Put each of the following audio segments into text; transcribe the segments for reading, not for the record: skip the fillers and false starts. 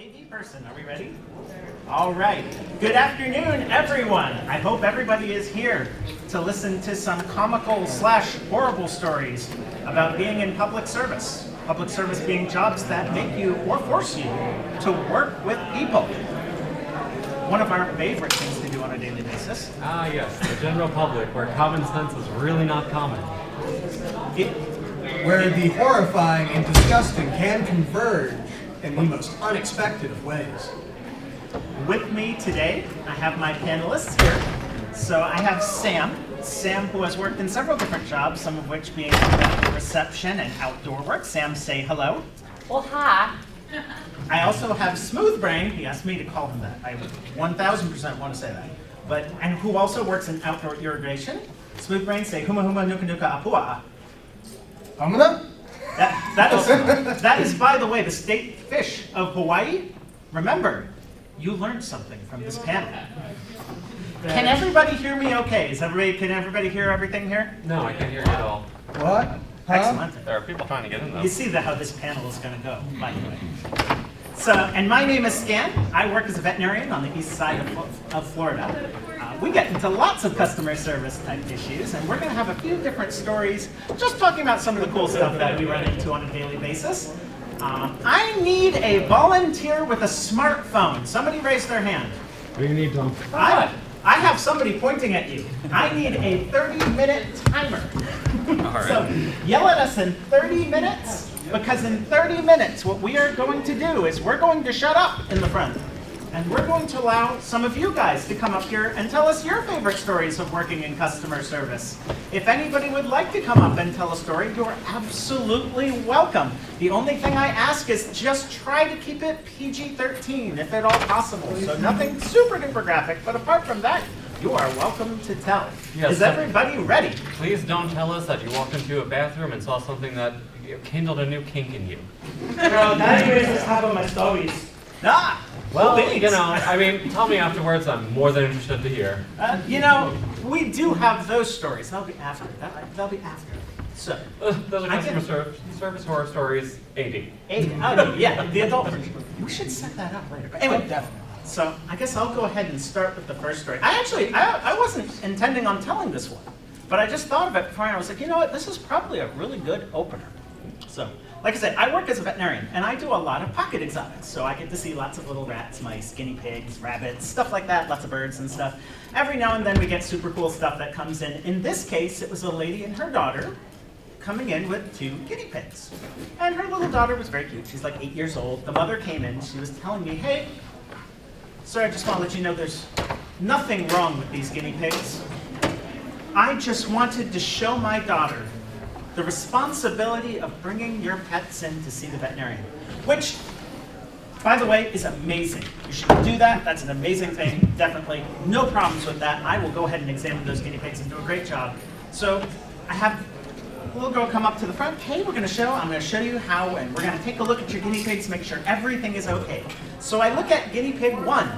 AV person, are we ready? All right. Good afternoon, everyone. I hope everybody is here to listen to some comical / horrible stories about being in public service. Public service being jobs that make you or force you to work with people. One of our favorite things to do on a daily basis. Ah, yes, the general public, where common sense is really not common. Where the horrifying and disgusting can converge in the most unexpected of ways. With me today, I have my panelists here. So I have Sam, who has worked in several different jobs, some of which being reception and outdoor work. Sam, say hello. Well, hi. I also have Smooth Brain. He asked me to call him that. I 1000% want to say that. And who also works in outdoor irrigation. Smooth Brain, say huma huma nuka nuka apua. Hamana? That is, by the way, the state fish of Hawaii. Remember, you learned something from this panel. Can everybody hear me okay? Can everybody hear everything here? No, I can't hear you at all. What? Huh? Excellent. There are people trying to get in though. You see how this panel is going to go, by the way. So, and my name is Scan. I work as a veterinarian on the east side of Florida. We get into lots of customer service type issues, and we're going to have a few different stories just talking about some of the cool stuff that we run into on a daily basis. I need a volunteer with a smartphone. Somebody raise their hand. What do you need, Tom? I have somebody pointing at you. I need a 30-minute timer. All right. So yell at us in 30 minutes, because in 30 minutes what we are going to do is we're going to shut up in the front. And we're going to allow some of you guys to come up here and tell us your favorite stories of working in customer service. If anybody would like to come up and tell a story, you're absolutely welcome. The only thing I ask is just try to keep it PG-13 if at all possible. So nothing super duper graphic, but apart from that, you are welcome to tell. Yes, is everybody ready? Please don't tell us that you walked into a bathroom and saw something that kindled a new kink in you. Bro, that erases half of my stories. Well, thanks. you know, I mean, tell me afterwards. I'm more than interested to hear. We do have those stories. That'll be after. That'll be after. So, those are customer service horror stories, AD. Oh, yeah, the adult version. We should set that up later. But anyway, Definitely. so I guess I'll go ahead and start with the first story. I wasn't intending on telling this one, but I just thought of it before, and I was like, you know what? This is probably a really good opener. So, like I said, I work as a veterinarian, and I do a lot of pocket exotics. So I get to see lots of little rats, mice, guinea pigs, rabbits, stuff like that, lots of birds and stuff. Every now and then we get super cool stuff that comes in. In this case, it was a lady and her daughter coming in with 2 guinea pigs. And her little daughter was very cute. She's like 8 years old. The mother came in. She was telling me, hey, sir, I just want to let you know there's nothing wrong with these guinea pigs. I just wanted to show my daughter the responsibility of bringing your pets in to see the veterinarian, which, by the way, is amazing. You should do that. That's an amazing thing, definitely. No problems with that. I will go ahead and examine those guinea pigs and do a great job. So I have a little girl come up to the front. Hey, I'm going to show you how, and we're going to take a look at your guinea pigs, make sure everything is okay. So I look at guinea pig 1,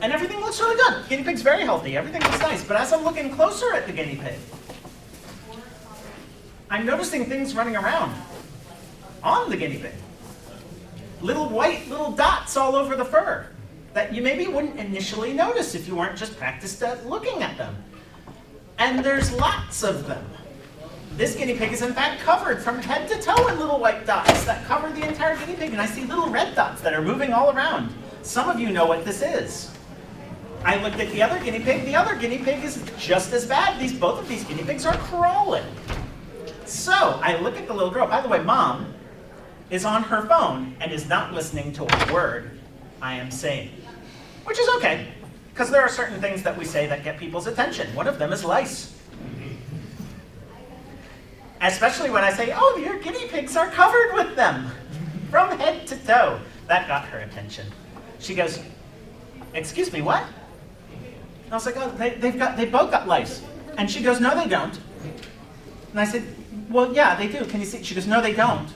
and everything looks really good. Guinea pig's very healthy. Everything looks nice. But as I'm looking closer at the guinea pig, I'm noticing things running around on the guinea pig. Little dots all over the fur that you maybe wouldn't initially notice if you weren't just practiced at looking at them. And there's lots of them. This guinea pig is in fact covered from head to toe in little white dots that cover the entire guinea pig, and I see little red dots that are moving all around. Some of you know what this is. I looked at the other guinea pig. The other guinea pig is just as bad. Both of these guinea pigs are crawling. So I look at the little girl. By the way, Mom is on her phone and is not listening to a word I am saying, which is okay, because there are certain things that we say that get people's attention. One of them is lice. Especially when I say, oh, your guinea pigs are covered with them from head to toe. That got her attention. She goes, excuse me, what? I was like, oh, they both got lice. And she goes, no, they don't. And I said, well, yeah, they do. Can you see? She goes, no, they don't.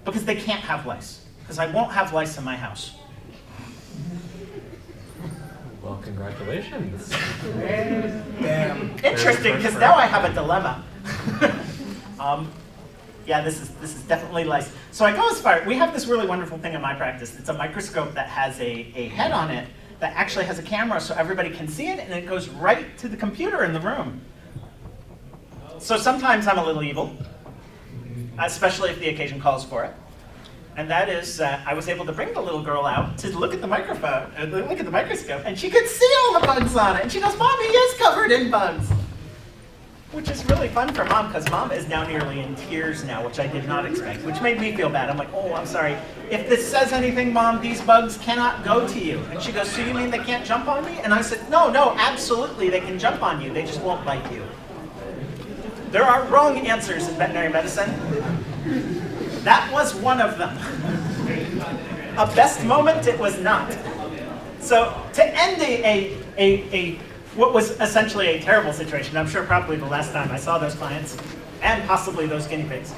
Because they can't have lice. Because I won't have lice in my house. Well, congratulations. Damn. Interesting, because now I have a dilemma. yeah, this is definitely lice. So I go as far, we have this really wonderful thing in my practice. It's a microscope that has a head on it that actually has a camera so everybody can see it, and it goes right to the computer in the room. So sometimes I'm a little evil, especially if the occasion calls for it. And that is, I was able to bring the little girl out to look at the microphone, look at the microscope, and she could see all the bugs on it. And she goes, "Mommy is covered in bugs." Which is really fun for Mom, because Mom is now nearly in tears now, which I did not expect, which made me feel bad. I'm like, "Oh, I'm sorry. If this says anything, Mom, these bugs cannot go to you." And she goes, "So you mean they can't jump on me?" And I said, no, absolutely, they can jump on you. They just won't bite you. There are wrong answers in veterinary medicine. That was one of them. A best moment, it was not. So to end what was essentially a terrible situation, I'm sure probably the last time I saw those clients, and possibly those guinea pigs,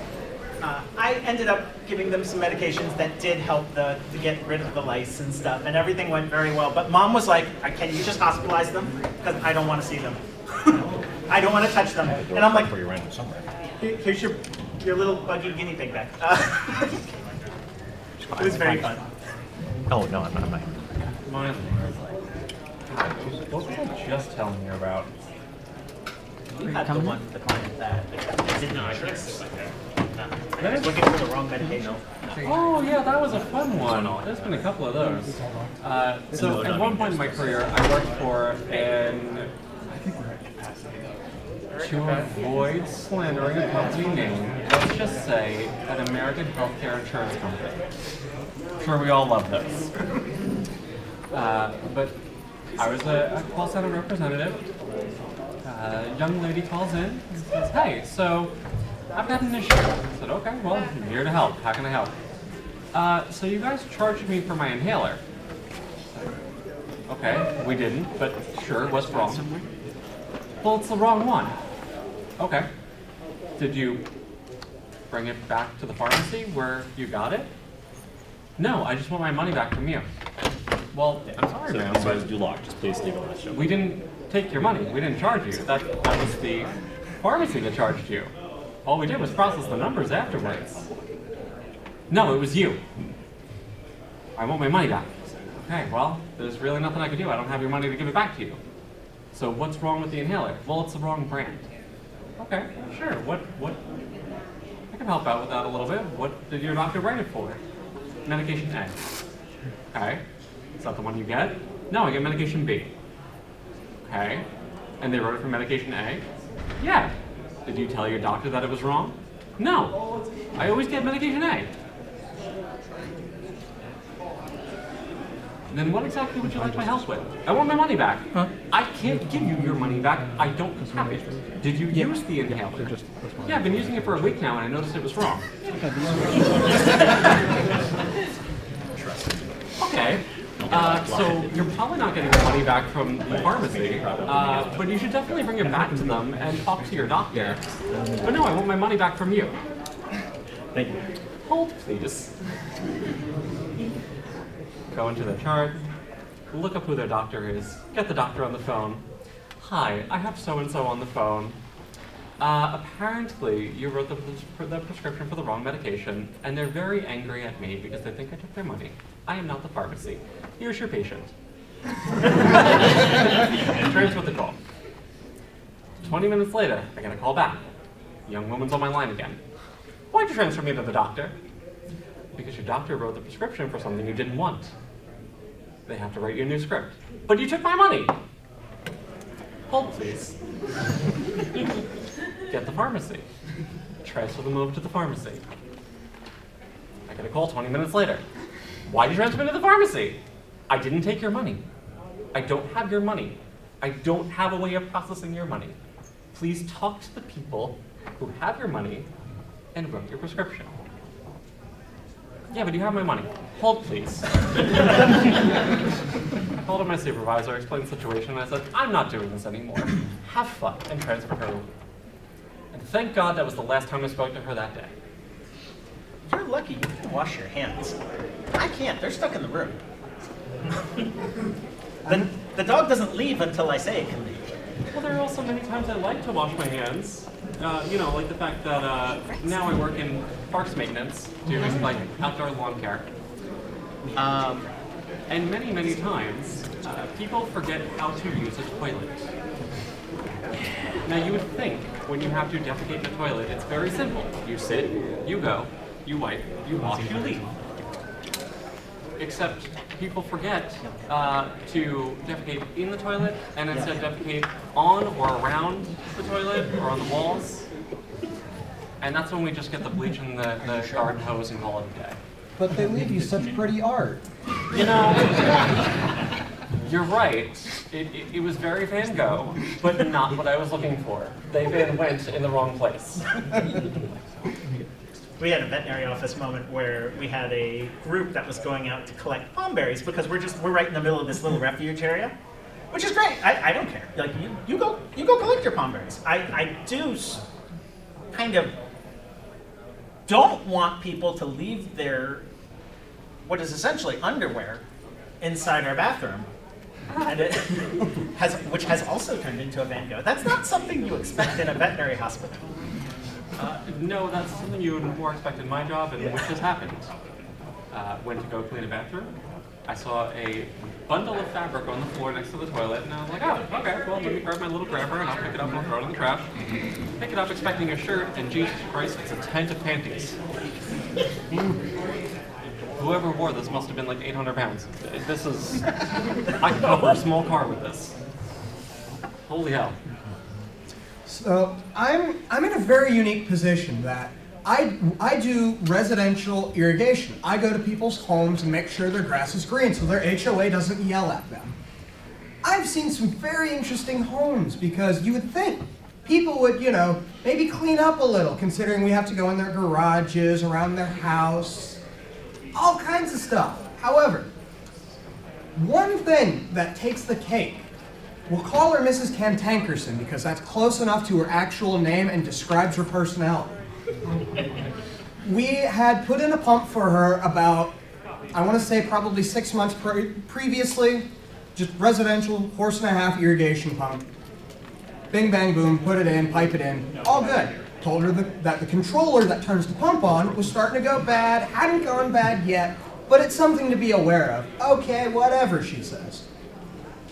I ended up giving them some medications that did help to get rid of the lice and stuff, and everything went very well. But Mom was like, "Can you just hospitalize them? Because I don't want to see them. I don't want to touch them." And I'm like, "Here's your little buggy guinea pig back." It was very fun. Oh, no, I'm not. My what was I just telling you about? You had the client that didn't notice. I was looking for the wrong medication. Oh yeah, that was a fun one. There's been a couple of those. So at one point in my career, I worked for to avoid slandering a company name, let's just say an American healthcare insurance company. I'm sure we all love those. But I was a call center representative. A young lady calls in and says, "Hey, so I've got an issue." I said, "Okay, well, I'm here to help. How can I help?" "So you guys charged me for my inhaler." I said, "Okay, we didn't, but sure, what's wrong?" "Well, it's the wrong one." "Okay. Did you bring it back to the pharmacy where you got it?" "No, I just want my money back from you." "Well, I'm sorry, ma'am, but do lock. Just please leave it on the show. we didn't take your money. We didn't charge you. That was the pharmacy that charged you. All we did was process the numbers afterwards." "No, it was you. I want my money back." "Okay, well, there's really nothing I can do. I don't have your money to give it back to you." "So what's wrong with the inhaler?" "Well, it's the wrong brand." "Okay, sure. What? I can help out with that a little bit. What did your doctor write it for?" "Medication A." "Okay. Is that the one you get?" "No, I get medication B." "Okay. And they wrote it for medication A?" "Yeah." "Did you tell your doctor that it was wrong?" "No. I always get medication A." "Then what exactly would you like my help with?" "I want my money back." Huh? "I can't give you your money back. I don't have it." "Did you use the inhaler?" "Yeah, I've been using it for a week now and I noticed it was wrong." "Okay. So you're probably not getting the money back from the pharmacy, but you should definitely bring it back to them and talk to your doctor." "But no, I want my money back from you." Thank you. "Hold, please." Go into the chart, look up who their doctor is, get the doctor on the phone. "Hi, I have so-and-so on the phone. Apparently you wrote the prescription for the wrong medication, and they're very angry at me because they think I took their money. I am not the pharmacy. Here's your patient." Transfer the call. 20 minutes later, I get a call back. The young woman's on my line again. "Why'd you transfer me to the doctor?" "Because your doctor wrote the prescription for something you didn't want. They have to write you a new script." "But you took my money." "Hold, please." Get the pharmacy. Transfer them over to the pharmacy. I get a call 20 minutes later. "Why'd you transfer me to the pharmacy?" "I didn't take your money. I don't have your money. I don't have a way of processing your money. Please talk to the people who have your money and wrote your prescription." "Yeah, but you have my money. Hold, please." I called up my supervisor, explained the situation, and I said, "I'm not doing this anymore. Have fun," and transferred her. And thank God that was the last time I spoke to her that day. You're lucky you can wash your hands. I can't. They're stuck in the room. The dog doesn't leave until I say it can leave. Well, there are also many times I like to wash my hands. like the fact that now I work in parks maintenance, doing like outdoor lawn care. And many, many times, people forget how to use a toilet. Now you would think when you have to defecate in a toilet, it's very simple. You sit, you go, you wipe, you wash, you leave. Except people forget to defecate in the toilet and instead defecate on or around the toilet or on the walls. And that's when we just get the bleach and the garden hose and call it a day. But they leave you such pretty art. You know, you're right. It was very Van Gogh, but not what I was looking for. They went in the wrong place. We had a veterinary office moment where we had a group that was going out to collect palm berries because we're right in the middle of this little refuge area, which is great. I don't care. Like you go collect your palm berries. I do kind of don't want people to leave their what is essentially underwear inside our bathroom, and which has also turned into a Van Gogh. That's not something you expect in a veterinary hospital. No, that's something you would more expect in my job, and which has happened. Went to go clean a bathroom. I saw a bundle of fabric on the floor next to the toilet, and I was like, oh, okay, well, let me grab my little grabber, and I'll pick it up and I'll throw it in the trash. Pick it up expecting a shirt, and Jesus Christ, it's a tent of panties. Whoever wore this must have been like 800 pounds. This is... I could cover a small car with this. Holy hell. So I'm in a very unique position that I do residential irrigation. I go to people's homes and make sure their grass is green so their HOA doesn't yell at them. I've seen some very interesting homes because you would think people would, maybe clean up a little considering we have to go in their garages, around their house, all kinds of stuff. However, one thing that takes the cake, we'll call her Mrs. Cantankerson because that's close enough to her actual name and describes her personality. We had put in a pump for her about, I want to say probably 6 months previously, just residential, 1.5 horse irrigation pump. Bing, bang, boom, put it in, pipe it in, all good. Told her that the controller that turns the pump on was starting to go bad, hadn't gone bad yet, but it's something to be aware of. Okay, whatever, she says.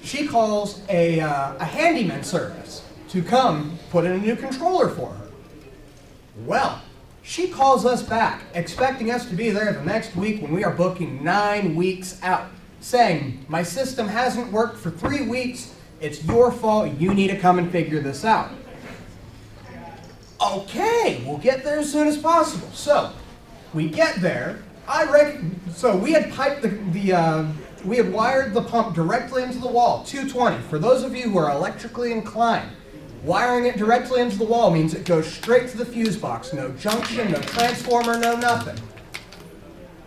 She calls a handyman service to come put in a new controller for her. Well, she calls us back, expecting us to be there the next week when we are booking 9 weeks out, saying, my system hasn't worked for 3 weeks, it's your fault, you need to come and figure this out. Okay, we'll get there as soon as possible. So, we get there, so we had piped we had wired the pump directly into the wall, 220. For those of you who are electrically inclined, wiring it directly into the wall means it goes straight to the fuse box. No junction, no transformer, no nothing.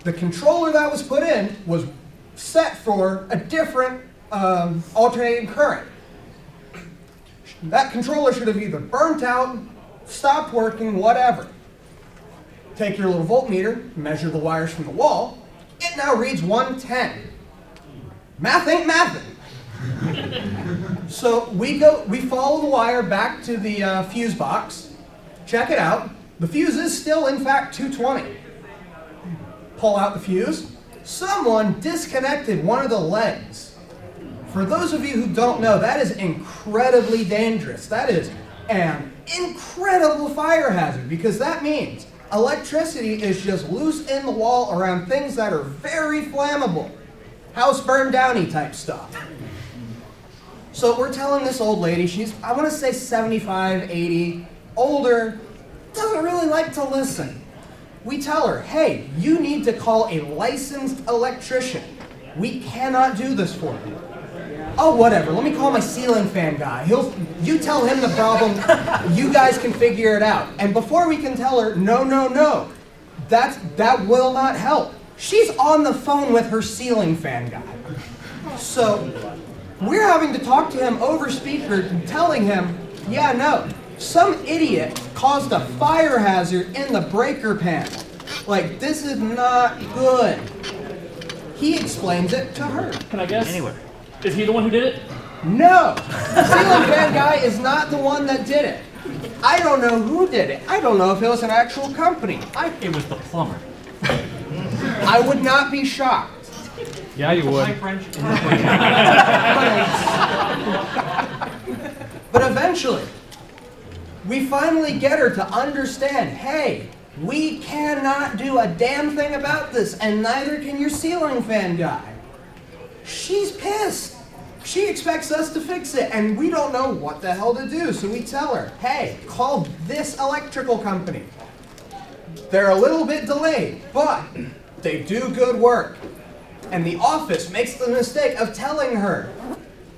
The controller that was put in was set for a different alternating current. That controller should have either burnt out, stopped working, whatever. Take your little voltmeter, measure the wires from the wall. It now reads 110. Math ain't mathin'. So we follow the wire back to the fuse box, check it out. The fuse is still, in fact, 220. Pull out the fuse. Someone disconnected one of the legs. For those of you who don't know, that is incredibly dangerous. That is an incredible fire hazard because that means electricity is just loose in the wall around things that are very flammable. House burned downy type stuff. So we're telling this old lady, she's, I want to say 75, 80, older, doesn't really like to listen. We tell her, hey, you need to call a licensed electrician. We cannot do this for you. Oh, whatever, let me call my ceiling fan guy. You tell him the problem, you guys can figure it out. And before we can tell her, no, that will not help. She's on the phone with her ceiling fan guy. So we're having to talk to him over speaker and telling him, yeah, no, some idiot caused a fire hazard in the breaker panel. Like, this is not good. He explains it to her. Can I guess? Anywhere. Is he the one who did it? No! The ceiling fan guy is not the one that did it. I don't know who did it. I don't know if it was an actual company. It was the plumber. I would not be shocked. Yeah, you The would. pipe wrench in the But eventually, we finally get her to understand, hey, we cannot do a damn thing about this, and neither can your ceiling fan guy. She's pissed. She expects us to fix it, and we don't know what the hell to do, so we tell her, hey, call this electrical company. They're a little bit delayed, but they do good work. And the office makes the mistake of telling her,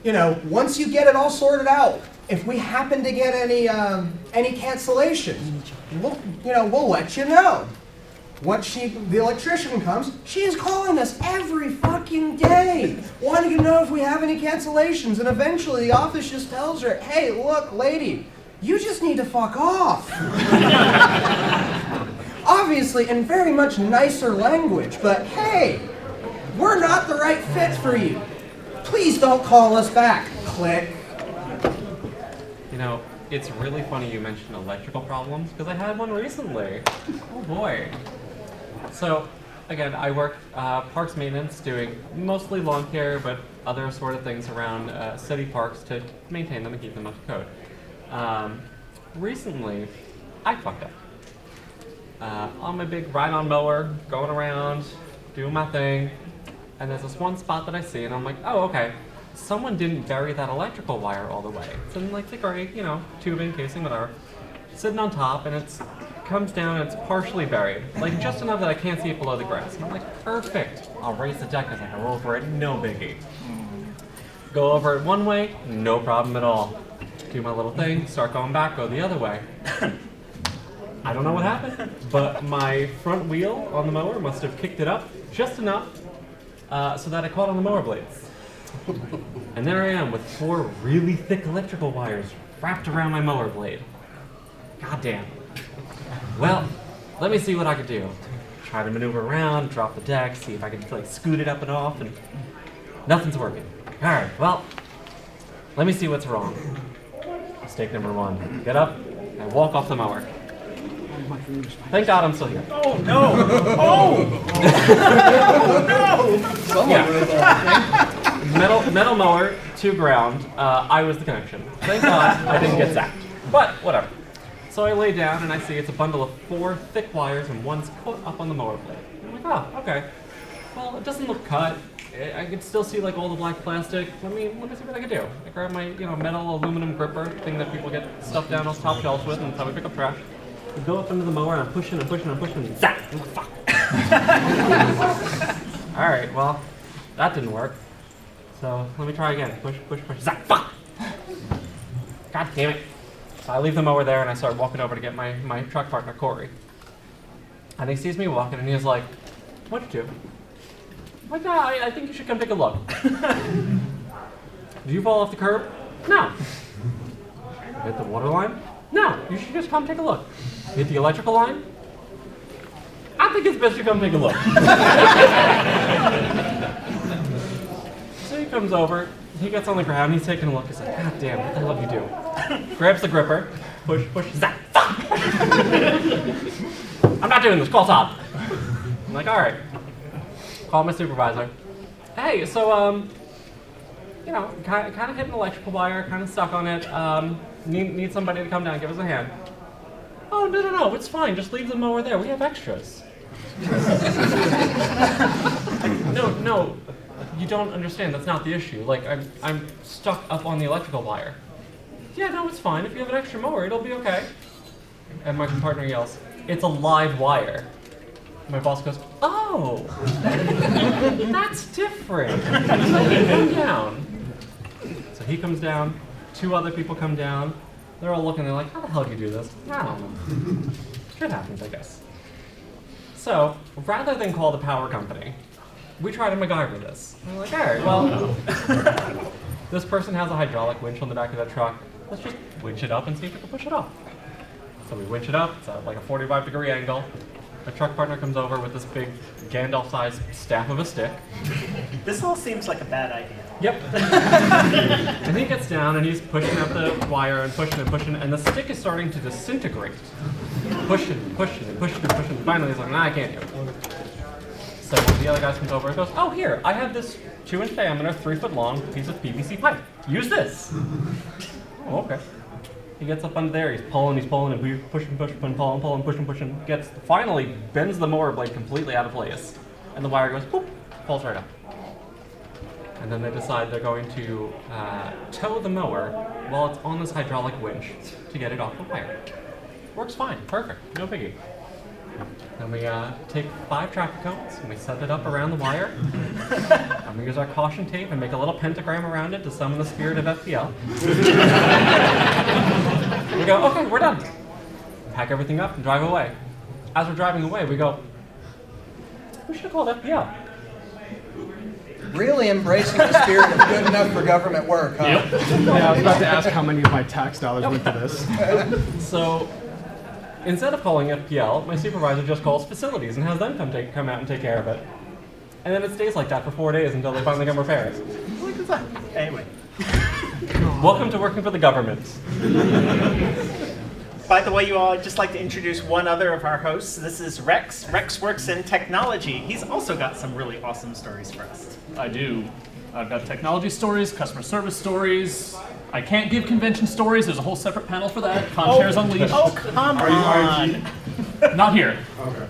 you know, once you get it all sorted out, if we happen to get any cancellations, we'll let you know. Once the electrician comes, she is calling us every fucking day, wanting to know if we have any cancellations. And eventually the office just tells her, hey, look, lady, you just need to fuck off. Obviously in very much nicer language, but hey, we're not the right fit for you. Please don't call us back. Click. You know, it's really funny you mentioned electrical problems, because I had one recently. Oh boy. So, again, I work parks maintenance, doing mostly lawn care, but other sort of things around city parks to maintain them and keep them up to code. Recently, I fucked up. On my big ride-on mower, going around, doing my thing, and there's this one spot that I see, and I'm like, oh, okay. Someone didn't bury that electrical wire all the way. It's in like the gray, tubing, casing, whatever. Sitting on top, and it comes down and it's partially buried. Like just enough that I can't see it below the grass. And I'm like, perfect. I'll raise the deck as I go over it, no biggie. Go over it one way, no problem at all. Do my little thing, start going back, go the other way. I don't know what happened, but my front wheel on the mower must have kicked it up just enough so that I caught on the mower blades. And there I am with 4 really thick electrical wires wrapped around my mower blade. God damn. Well, let me see what I can do. Try to maneuver around, drop the deck, see if I can like scoot it up and off, and nothing's working. Alright, well, let me see what's wrong. Mistake number 1. Get up and walk off the mower. Thank God I'm still here. Oh no! Oh! Oh no! Yeah. Metal mower to ground. I was the connection. Thank God I didn't get zapped. But whatever. So I lay down and I see it's a bundle of 4 thick wires and one's caught up on the mower blade. I'm like, oh, okay. Well, it doesn't look cut. I could still see like all the black plastic. Let me see what I can do. I grab my metal aluminum gripper thing that people get stuff down on top shelves with, and that's how we pick up trash. I go up into the mower and I'm pushing and pushing and pushing and zap! I'm like, fuck. Alright, well, that didn't work. So let me try again. Push, push, push, zap! Fuck! God damn it. So I leave the mower there and I start walking over to get my truck partner, Corey. And he sees me walking and he's like, what'd you do? I'm like, nah, I think you should come take a look. Did you fall off the curb? No. Hit the water line? No, you should just come take a look. Hit the electrical line? I think it's best you come take a look. So he comes over, he gets on the ground, he's taking a look, he's like, God damn, what the hell did you do? Grabs the gripper, push, push, zap, fuck! I'm not doing this, call Todd. I'm like, alright. Call my supervisor. Hey, so, kind of hit an electrical wire, kind of stuck on it. Need somebody to come down and give us a hand. Oh, no, it's fine. Just leave the mower there. We have extras. No, you don't understand. That's not the issue. Like, I'm stuck up on the electrical wire. Yeah, no, it's fine. If you have an extra mower, it'll be okay. And my partner yells, it's a live wire. My boss goes, oh, that's different. Come down. So he comes down, 2 other people come down. They're all looking, they're like, how the hell do you do this? I don't know. Shit happens, I guess. So, rather than call the power company, we try to MacGyver this. And we're like, alright, well, this person has a hydraulic winch on the back of that truck. Let's just winch it up and see if we can push it off. So we winch it up, it's at like a 45-degree angle. My truck partner comes over with this big Gandalf-sized staff of a stick. This all seems like a bad idea. Yep. And he gets down and he's pushing up the wire and pushing, and the stick is starting to disintegrate. Pushing and pushing. Finally, he's like, nah, I can't do it. So one of the other guys comes over and goes, oh, here, I have this 2-inch diameter, 3-foot long piece of PVC pipe. Use this. Oh, okay. He gets up under there, he's pulling, and he's pushing, pulling, pushing. Finally bends the mower blade completely out of place. And the wire goes, boop, falls right out. And then they decide they're going to tow the mower while it's on this hydraulic winch to get it off the wire. Works fine, perfect, no biggie. Then we take 5 traffic cones and we set it up around the wire. And we use our caution tape and make a little pentagram around it to summon the spirit of FPL. We go, okay, we're done. Pack everything up and drive away. As we're driving away, we go, we should have called FPL. Really embracing the spirit of good enough for government work, huh? Yep. Yeah, I was about to ask how many of my tax dollars went to this. So, instead of calling FPL, my supervisor just calls facilities and has them come out and take care of it. And then it stays like that for 4 days until they finally come repair it. Look at that. Anyway. Welcome to working for the government. By the way, you all, I'd just like to introduce one other of our hosts. This is Rex. Rex works in technology. He's also got some really awesome stories for us. I do. I've got technology stories, customer service stories. I can't give convention stories. There's a whole separate panel for that. Con-Chairs Unleashed. Oh, come on. Not here. Okay.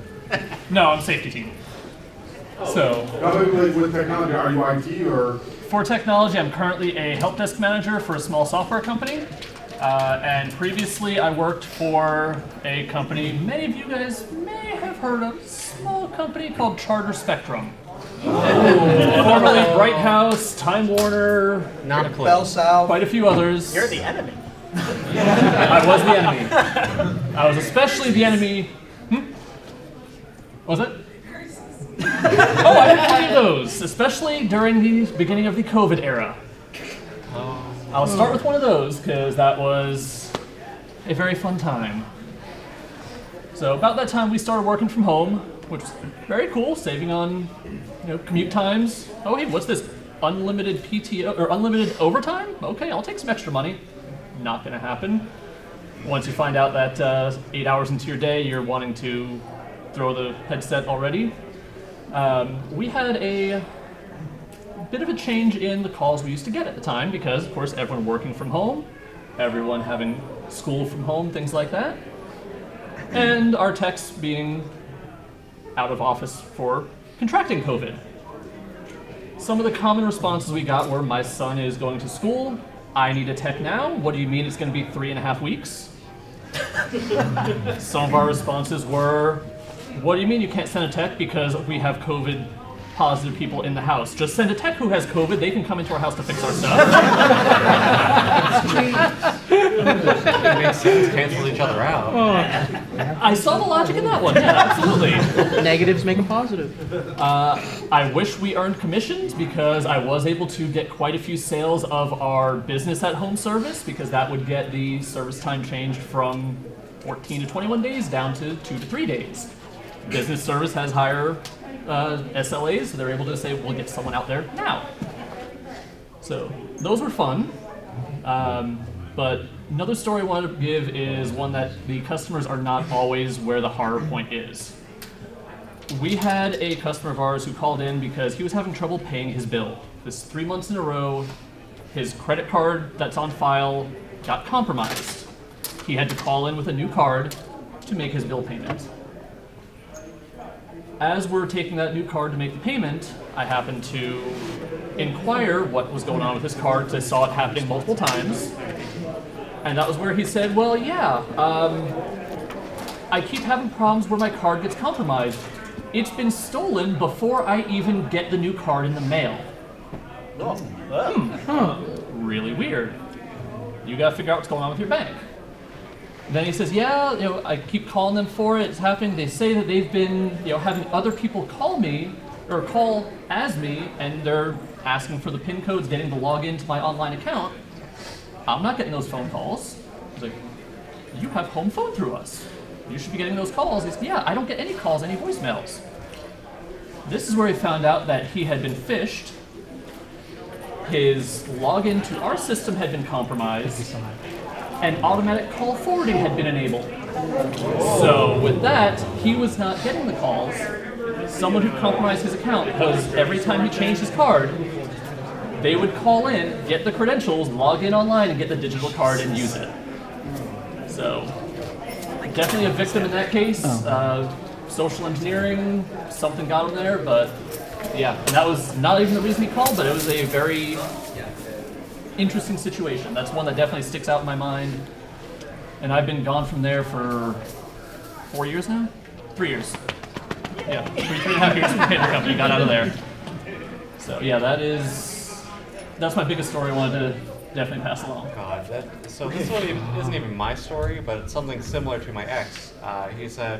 No, I'm safety team. So, With technology, are you IT or? for technology, I'm currently a help desk manager for a small software company. And previously, I worked for a company many of you guys may have heard of, a small company called Charter Spectrum. Formerly Bright House, Time Warner, Not a clue. Bell South. quite a few others. You're the enemy. I was the enemy. I was especially the enemy. Was it? Oh, I did plenty of those, especially during the beginning of the COVID era. I'll start with one of those because that was a very fun time. So about that time we started working from home, which was very cool, saving on commute times. Oh hey, what's this? Unlimited PTO or unlimited overtime? Okay, I'll take some extra money. Not gonna happen. Once you find out that 8 hours into your day you're wanting to throw the headset already. We had a bit of a change in the calls we used to get at the time because, of course, everyone working from home, everyone having school from home, things like that, and our techs being out of office for contracting COVID. Some of the common responses we got were, my son is going to school, I need a tech now, what do you mean it's going to be 3.5 weeks? Some of our responses were, what do you mean you can't send a tech because we have COVID positive people in the house? Just send a tech who has COVID, they can come into our house to fix our stuff. It makes sense, cancel each other out. I saw the logic in that one, yeah, absolutely. Negatives make a positive. I wish we earned commissions because I was able to get quite a few sales of our business at home service because that would get the service time changed from 14 to 21 days down to 2 to 3 days. Business service has higher SLAs, so they're able to say, we'll get someone out there now. So those were fun. But another story I wanted to give is one that the customers are not always where the horror point is. We had a customer of ours who called in because he was having trouble paying his bill. This 3 months in a row, his credit card that's on file got compromised. He had to call in with a new card to make his bill payment. As we're taking that new card to make the payment, I happened to inquire what was going on with his card because I saw it happening multiple times. And that was where he said, well, yeah, I keep having problems where my card gets compromised. It's been stolen before I even get the new card in the mail. Really weird. You gotta figure out what's going on with your bank. Then he says, yeah, I keep calling them for it, it's happening. They say that they've been, having other people call me, or call as me, and they're asking for the PIN codes, getting the login to my online account. I'm not getting those phone calls. He's like, you have home phone through us. You should be getting those calls. He said, yeah, I don't get any calls, any voicemails. This is where he found out that he had been phished. His login to our system had been compromised, and automatic call forwarding had been enabled. So with that, he was not getting the calls. Someone who compromised his account, because every time he changed his card, they would call in, get the credentials, log in online, and get the digital card and use it. So definitely a victim in that case. Social engineering, something got him there, but yeah, and that was not even the reason he called, but it was a very interesting situation. That's one that definitely sticks out in my mind. And I've been gone from there for 4 years now? 3 years. Yeah, three and a half years from the paper company, got out of there. So yeah, that's my biggest story I wanted to definitely pass along. God, so this one isn't even my story, but it's something similar to my ex. He's a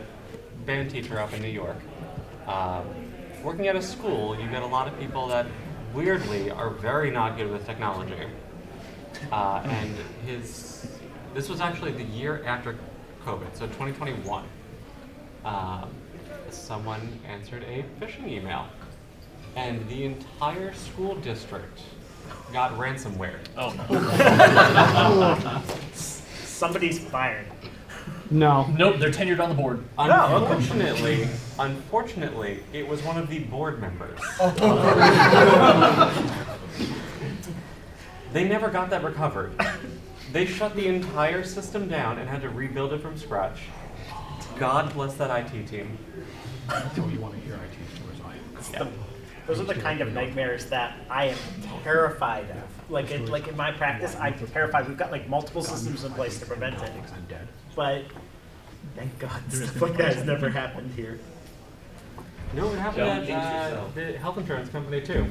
band teacher up in New York. Working at a school, you get a lot of people that weirdly are very not good with technology. And this was actually the year after COVID, so 2021. Someone answered a phishing email, and the entire school district got ransomware. Oh no. Somebody's fired. No. Nope, they're tenured on the board. Unfortunately, it was one of the board members. They never got that recovered. They shut the entire system down and had to rebuild it from scratch. God bless that IT team. You want to hear IT stories? Those are the kind of nightmares that I am terrified of. Like in my practice, I'm terrified. We've got like multiple systems in place to prevent it. I'm dead. But thank God stuff like that has never happened here. No, it happened at the health insurance company too.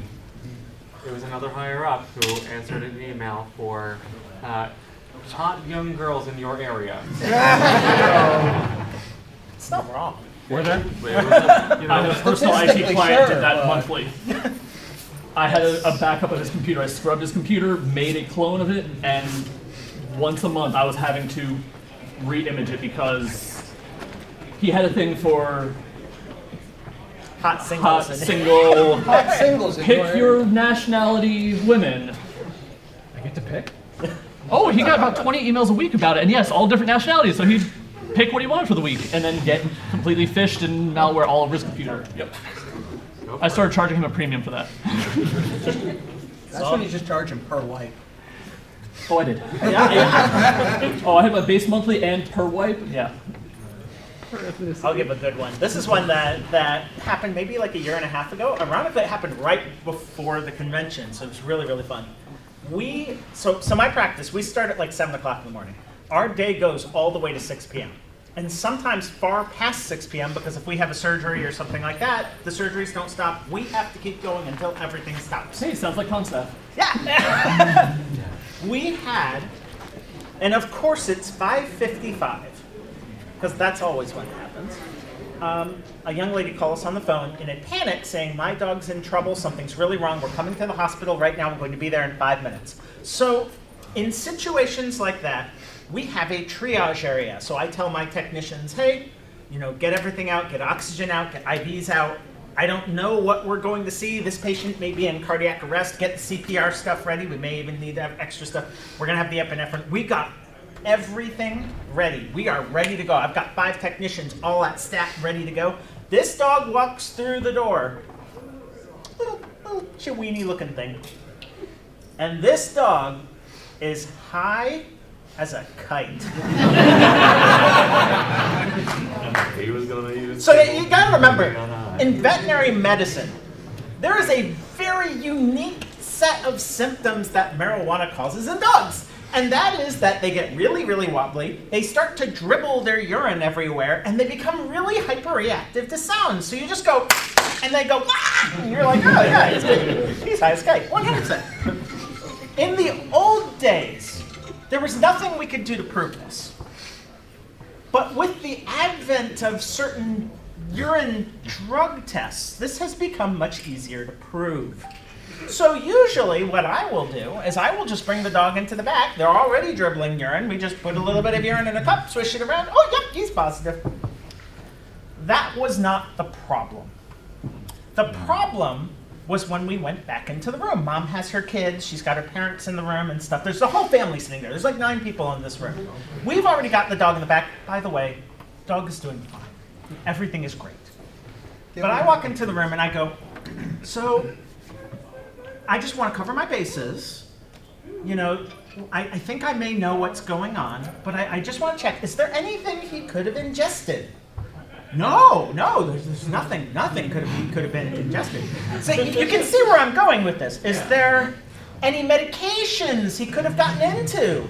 It was another higher up who answered an email for hot young girls in your area. It's not wrong. Were there? You know, I had a personal IT client did that monthly. I had a backup of his computer. I scrubbed his computer, made a clone of it, and once a month I was having to re-image it because he had a thing for Hot singles. Hot singles. in pick area. your nationality women. I get to pick? Oh, he got about 20 emails a week about it, and yes, all different nationalities. So he'd pick what he wanted for the week, and then get completely phished and malware all over his computer. Yep. I started charging him a premium for that. That's when you just charge them per wipe. Oh, I did. Yeah. Oh, I had my base monthly and per wipe. Yeah. I'll give a good one. This is one that happened maybe like a year and a half ago. Ironically, it happened right before the convention, so it was really, really fun. So my practice, we start at like 7 o'clock in the morning. Our day goes all the way to 6 p.m. And sometimes far past 6 p.m. because if we have a surgery or something like that, the surgeries don't stop. We have to keep going until everything stops. Hey, sounds like concept. Yeah. We had, and of course it's 5:55, because that's always when it happens. A young lady called us on the phone in a panic saying, my dog's in trouble, something's really wrong, we're coming to the hospital right now, I'm going to be there in 5 minutes. So in situations like that, we have a triage area. So I tell my technicians, hey, get everything out, get oxygen out, get IVs out. I don't know what we're going to see. This patient may be in cardiac arrest. Get the CPR stuff ready. We may even need to have extra stuff. We're going to have the epinephrine. We got everything ready. We are ready to go. I've got 5 technicians all at stat ready to go. This dog walks through the door. Little chiweenie looking thing. And this dog is high as a kite. He was gonna use. So you gotta remember, in veterinary medicine, there is a very unique set of symptoms that marijuana causes in dogs. And that is that they get really, really wobbly, they start to dribble their urine everywhere, and they become really hyperreactive to sound. So you just go, and they go, ah! And you're like, oh yeah, he's high as kite, 100%. In the old days, there was nothing we could do to prove this. But with the advent of certain urine drug tests, this has become much easier to prove. So usually what I will do is I will just bring the dog into the back. They're already dribbling urine. We just put a little bit of urine in a cup, swish it around. Oh, yep, he's positive. That was not the problem. The problem was when we went back into the room. Mom has her kids, she's got her parents in the room and stuff. There's the whole family sitting there. There's like 9 people in this room. We've already got the dog in the back. By the way, dog is doing fine. Everything is great. But I walk into the room and I go, so I just want to cover my bases. You know, I think I may know what's going on, but I just want to check. Is there anything he could have ingested? No, there's nothing could have been ingested. So you can see where I'm going with this. Is there any medications he could have gotten into?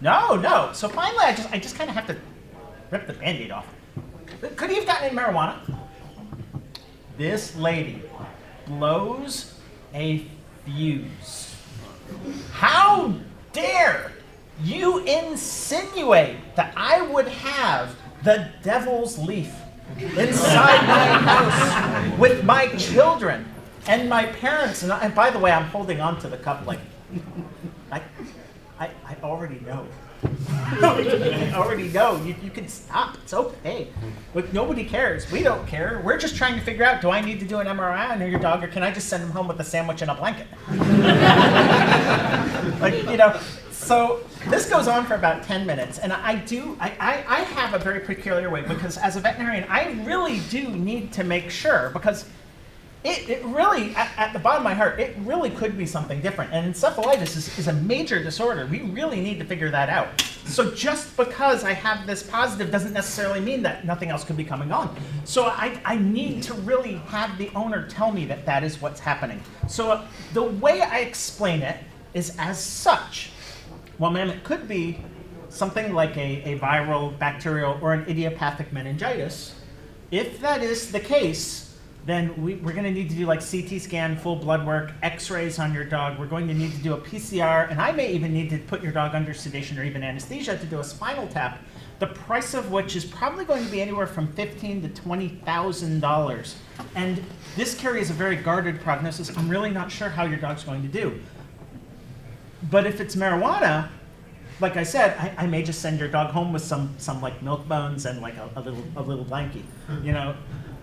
No. So finally, I just kind of have to rip the Band-Aid off. Could he have gotten in marijuana? This lady blows a fuse. How dare you insinuate that I would have the devil's leaf inside my house with my children and my parents? And by the way, I'm holding on to the cup like, I already know. I already know. You can stop. It's okay. Look, nobody cares. We don't care. We're just trying to figure out, do I need to do an MRI on your dog, or can I just send him home with a sandwich and a blanket? So this goes on for about 10 minutes, and I have a very peculiar way, because as a veterinarian, I really do need to make sure, because it really, at the bottom of my heart, it really could be something different. And encephalitis is a major disorder. We really need to figure that out. So just because I have this positive doesn't necessarily mean that nothing else could be coming on. So I need to really have the owner tell me that that is what's happening. So the way I explain it is as such. Well, ma'am, it could be something like a viral, bacterial, or an idiopathic meningitis. If that is the case, then we're going to need to do like CT scan, full blood work, x-rays on your dog. We're going to need to do a PCR, and I may even need to put your dog under sedation or even anesthesia to do a spinal tap, the price of which is probably going to be anywhere from $15,000 to $20,000. And this carries a very guarded prognosis. I'm really not sure how your dog's going to do. But if it's marijuana, like I said, I may just send your dog home with some like milk bones and like a little blankie, you know.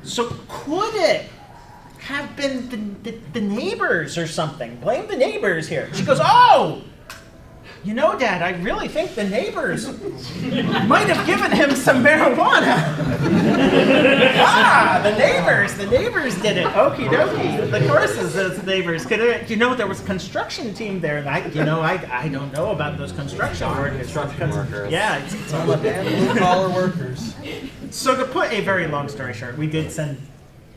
So could it have been the neighbors or something? Blame the neighbors here. She goes, oh, you know, Dad, I really think the neighbors might have given him some marijuana. The neighbors did it. Okie dokie. Of course, those neighbors. You know, there was a construction team there, and I don't know about those construction workers. Yeah, it's all about Blue-collar workers. So to put a very long story short, we did send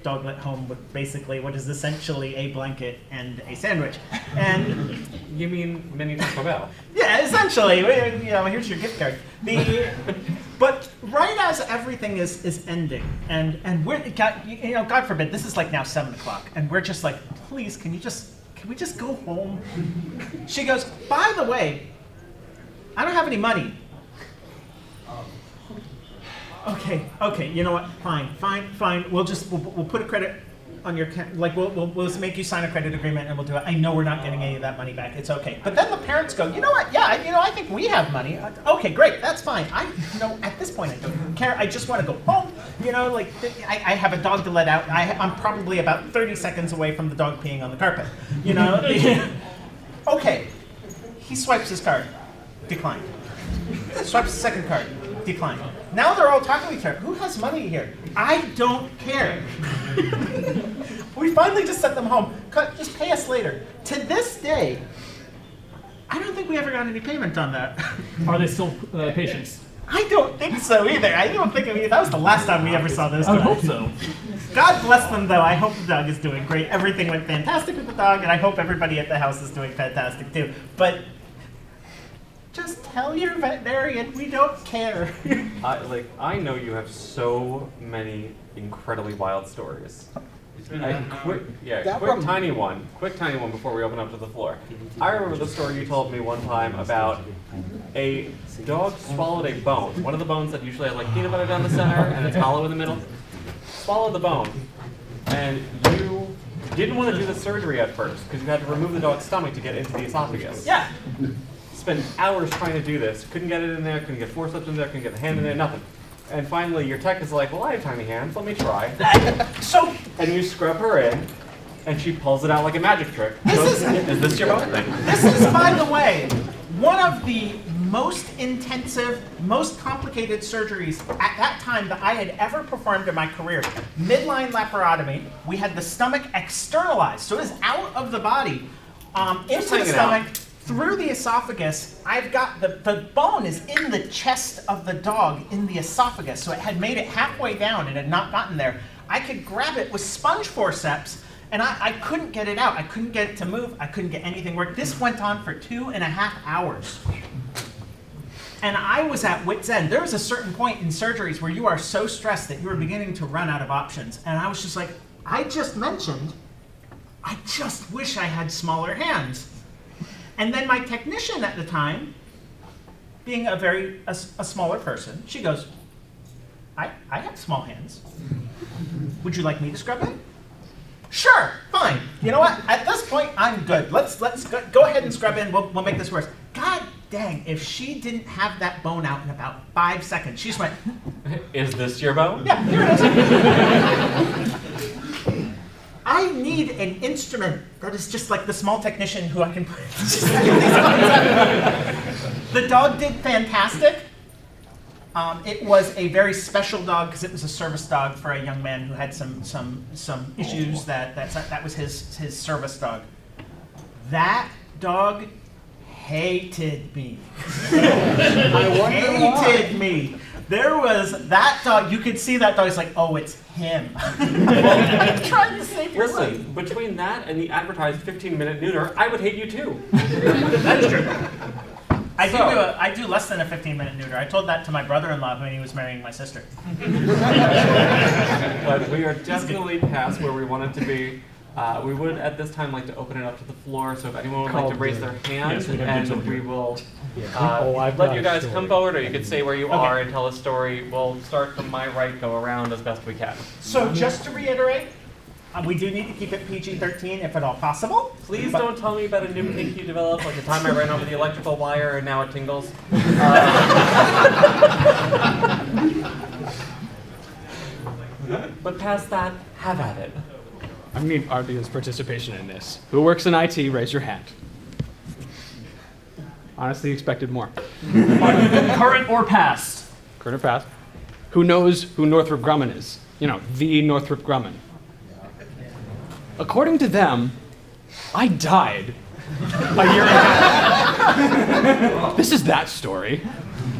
Doglet home with basically what is essentially a blanket and a sandwich. And You mean mini Taco Bell? yeah, essentially, you know, here's your gift card. But right as everything is ending, and we're, you know, God forbid, this is like now 7 o'clock, and we're just like, please, can we just go home? She goes, by the way, I don't have any money. Okay, you know what? Fine. We'll put a credit on your, like, we'll just make you sign a credit agreement and we'll do it. I know we're not getting any of that money back. It's okay. But then the parents go, you know what? Yeah, you know, I think we have money. Okay, great. That's fine. At this point, I don't care. I just want to go home. You know, like, I have a dog to let out. I'm probably about 30 seconds away from the dog peeing on the carpet. You know? Okay. He swipes his card. Decline. Swipes the second card. Decline. Now they're all talking to each other. Who has money here? I don't care. We finally just sent them home. Just pay us later. To this day, I don't think we ever got any payment on that. Are they still patients? I don't think so either. I don't think that was the last time we ever saw those I would guys. hope so. God bless them, though. I hope the dog is doing great. Everything went fantastic with the dog, and I hope everybody at the house is doing fantastic too. But just tell your veterinarian we don't care. I know you have so many incredibly wild stories. Quick tiny one before we open up to the floor. I remember the story you told me one time about a dog swallowed a bone. One of the bones that usually has like peanut butter down the center and it's hollow in the middle. Swallowed the bone, and you didn't want to do the surgery at first because you had to remove the dog's stomach to get into the esophagus. Yeah. Spent hours trying to do this. Couldn't get it in there, couldn't get forceps in there, couldn't get the hand in there, nothing. And finally, your tech is like, well, I have tiny hands, let me try. So And you scrub her in, and she pulls it out like a magic trick. This Is this your bone? this is, by the way, one of the most intensive, most complicated surgeries at that time that I had ever performed in my career. Midline laparotomy. We had the stomach externalized, so it is out of the body, into the hanging stomach, out. through the esophagus. I've got the bone is in the chest of the dog, in the esophagus, so it had made it halfway down and had not gotten there. I could grab it with sponge forceps, and I couldn't get it out. I couldn't get it to move. I couldn't get anything work. This went on for 2.5 hours. And I was at wit's end. There was a certain point in surgeries where you are so stressed that you are beginning to run out of options. And I was just like, I just mentioned, I just wish I had smaller hands. And then my technician at the time, being a smaller person, she goes, I have small hands. Would you like me to scrub it? Sure, fine. You know what? At this point, I'm good. Let's go ahead and scrub in. We'll make this worse. God dang, if she didn't have that bone out in about 5 seconds, she just went, Is this your bone? yeah, here it is. I need an instrument that is just like the small technician who I can put. The dog did fantastic. It was a very special dog because it was a service dog for a young man who had some issues. That was his service dog. That dog hated me. Hated me. There was that dog. You could see that dog. It's like, oh, it's him. Trying to save your life. Listen, between that and the advertised 15-minute neuter, I would hate you too. That's true. So- I do less than a 15-minute neuter. I told that to my brother-in-law when he was marrying my sister. But we are definitely past where we wanted to be. We would at this time like to open it up to the floor, so if anyone would like to raise their hand, Yes, we gotta do and we will I've let got you a guys story. come forward, or you could say where you are and tell a story. We'll start from my right, go around as best we can. So just to reiterate, we do need to keep it PG-13 if at all possible. Please don't tell me about a new kink you developed, like the time I ran over the electrical wire and now it tingles. But past that, have at it. I need Ardia's participation in this. Who works in IT? Raise your hand. Honestly, expected more. Current or past? Current or past? Who knows who Northrop Grumman is? You know, the Northrop Grumman. According to them, I died a year ago. This is that story.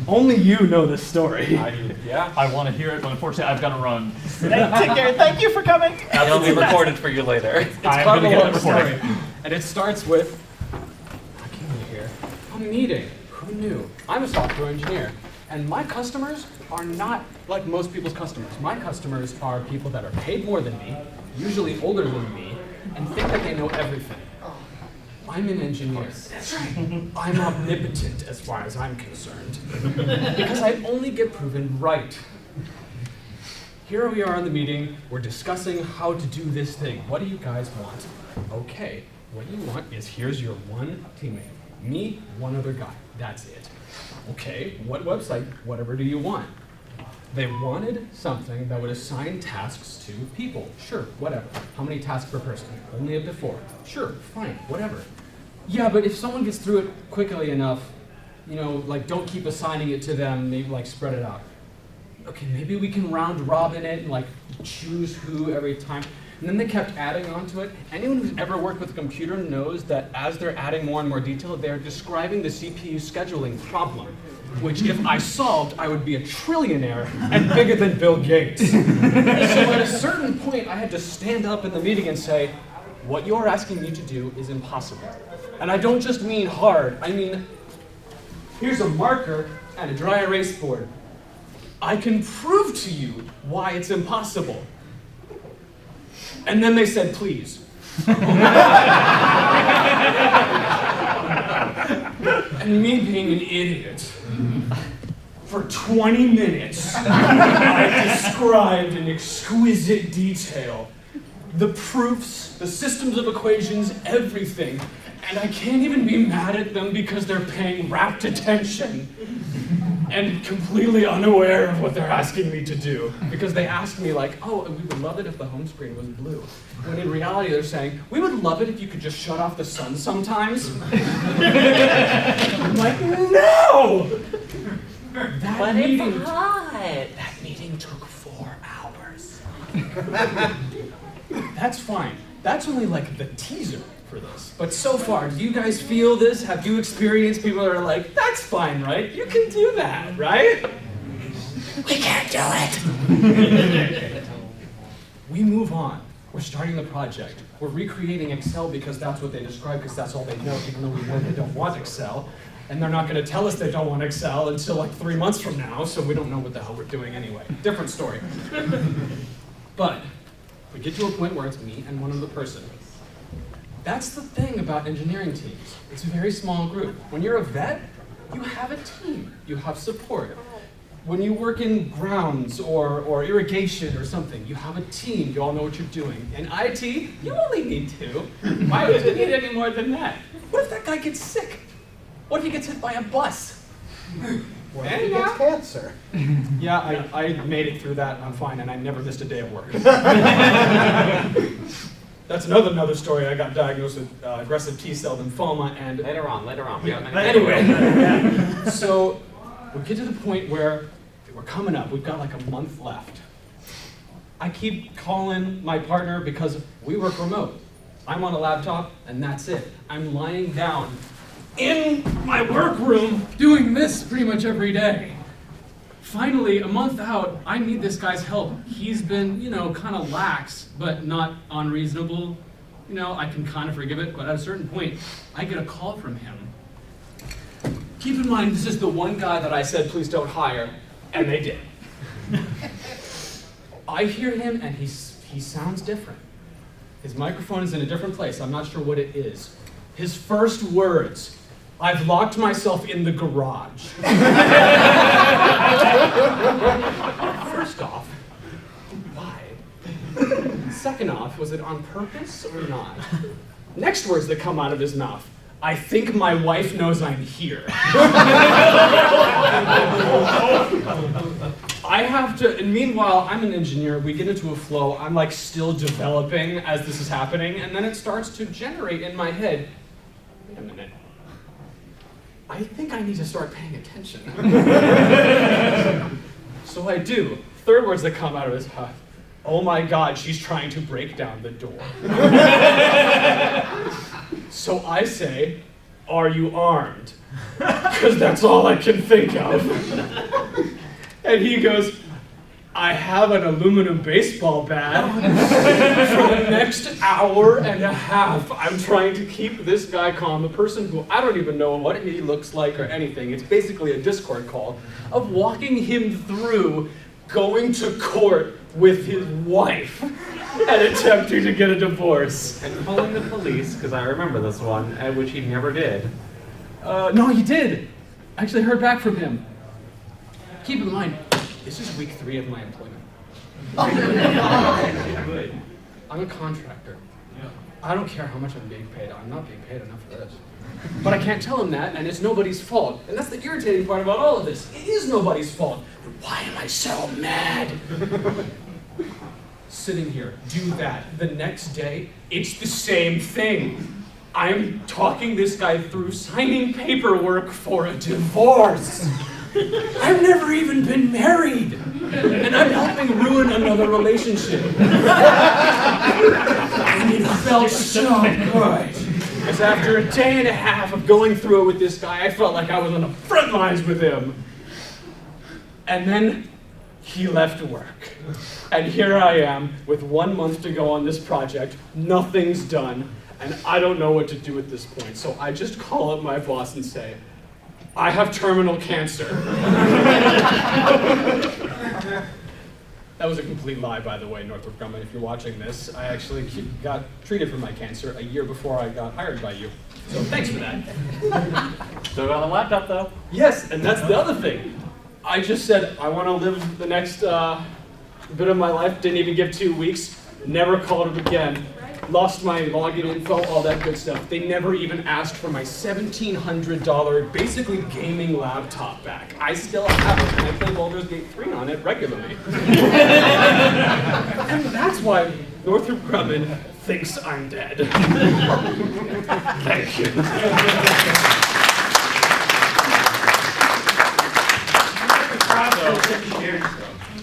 Only you know this story. I want to hear it, but unfortunately, I've got to run. Take care. Thank you for coming. It'll be recorded for you later. It's I'm quite gonna a get long it recorded. story. And it starts with, I can't hear, a meeting. Who knew? I'm a software engineer. And my customers are not like most people's customers. My customers are people that are paid more than me, usually older than me, and think that they know everything. I'm an engineer. That's right. I'm omnipotent as far as I'm concerned. Because I only get proven right. Here we are in the meeting. We're discussing how to do this thing. What do you guys want? Okay, what you want is here's your one teammate. Me, one other guy. That's it. Okay, what website, whatever do you want? They wanted something that would assign tasks to people. Sure, whatever. How many tasks per person? Only up to 4. Sure, fine, whatever. Yeah, but if someone gets through it quickly enough, you know, like don't keep assigning it to them, maybe like spread it out. Okay, maybe we can round robin it and like choose who every time. And then they kept adding onto it. Anyone who's ever worked with a computer knows that as they're adding more and more detail, they're describing the CPU scheduling problem, which if I solved, I would be a trillionaire and bigger than Bill Gates. So at a certain point, I had to stand up in the meeting and say, what you're asking me to do is impossible. And I don't just mean hard, I mean, here's a marker and a dry erase board. I can prove to you why it's impossible. And then they said, please. And me being an idiot, for 20 minutes, I described in exquisite detail the proofs, the systems of equations, everything. And I can't even be mad at them because they're paying rapt attention. and completely unaware of what they're asking me to do. Because they asked me like, oh, we would love it if the home screen was blue. When in reality they're saying, we would love it if you could just shut off the sun sometimes. I'm like, no! That meeting took 4 hours. That's fine. That's only like the teaser for this. But so far, do you guys feel this? Have you experienced people that are like, that's fine, right? You can do that, right? We can't do it. We move on. We're starting the project. We're recreating Excel because that's what they describe, because that's all they know, even though we know they don't want Excel. And they're not going to tell us they don't want Excel until like 3 months from now, so we don't know what the hell we're doing anyway. Different story. But we get to a point where it's me and one other person. That's the thing about engineering teams. It's a very small group. When you're a vet, you have a team. You have support. When you work in grounds or irrigation or something, you have a team. You all know what you're doing. In IT, you only need 2. Why would you need any more than that? What if that guy gets sick? What if he gets hit by a bus? What if he gets cancer? Yeah, I made it through that. I'm fine, and I never missed a day of work. That's another story. I got diagnosed with aggressive T-cell lymphoma, and Later on. We have many anyway, so we get to the point where we're coming up. We've got like a month left. I keep calling my partner because we work remote. I'm on a laptop, and that's it. I'm lying down in my workroom doing this pretty much every day. Finally, a month out, I need this guy's help. He's been, kind of lax, but not unreasonable. I can kind of forgive it, but at a certain point, I get a call from him. Keep in mind, this is the one guy that I said, please don't hire, and they did. I hear him, and he sounds different. His microphone is in a different place. I'm not sure what it is. His first words, I've locked myself in the garage. First off, why? Second off, was it on purpose or not? Next words that come out of his mouth, I think my wife knows I'm here. I have to, and meanwhile, I'm an engineer, we get into a flow, I'm like still developing as this is happening, and then it starts to generate in my head, wait a minute, I think I need to start paying attention. So I do. Third words that come out of his mouth, oh my God, she's trying to break down the door. So I say, are you armed? Because that's all I can think of. And he goes, I have an aluminum baseball bat. For the next hour and a half, I'm trying to keep this guy calm, a person who I don't even know what he looks like or anything. It's basically a Discord call of walking him through going to court with his wife and attempting to get a divorce. And calling the police, because I remember this one, which he never did. No, he did. I actually heard back from him. Keep in mind, this is week 3 of my employment. I'm a contractor. I don't care how much I'm being paid. I'm not being paid enough for this. But I can't tell him that, and it's nobody's fault. And that's the irritating part about all of this. It is nobody's fault. But why am I so mad? Sitting here, do that. The next day, it's the same thing. I'm talking this guy through signing paperwork for a divorce. I've never even been married, and I'm helping ruin another relationship. And it felt so good. Because after a day and a half of going through it with this guy, I felt like I was on the front lines with him. And then he left work. And here I am with 1 month to go on this project. Nothing's done, and I don't know what to do at this point. So I just call up my boss and say, I have terminal cancer. That was a complete lie, by the way, Northrop Grumman. If you're watching this, I actually got treated for my cancer a year before I got hired by you. So thanks for that. Still got the laptop, though. Yes, and that's the other thing. I just said, I want to live the next bit of my life. Didn't even give 2 weeks. Never called him again. lost my login info, all that good stuff. They never even asked for my $1,700 basically gaming laptop back. I still have it, and I play Baldur's Gate 3 on it regularly. And that's why Northrop Grumman thinks I'm dead. Thank you.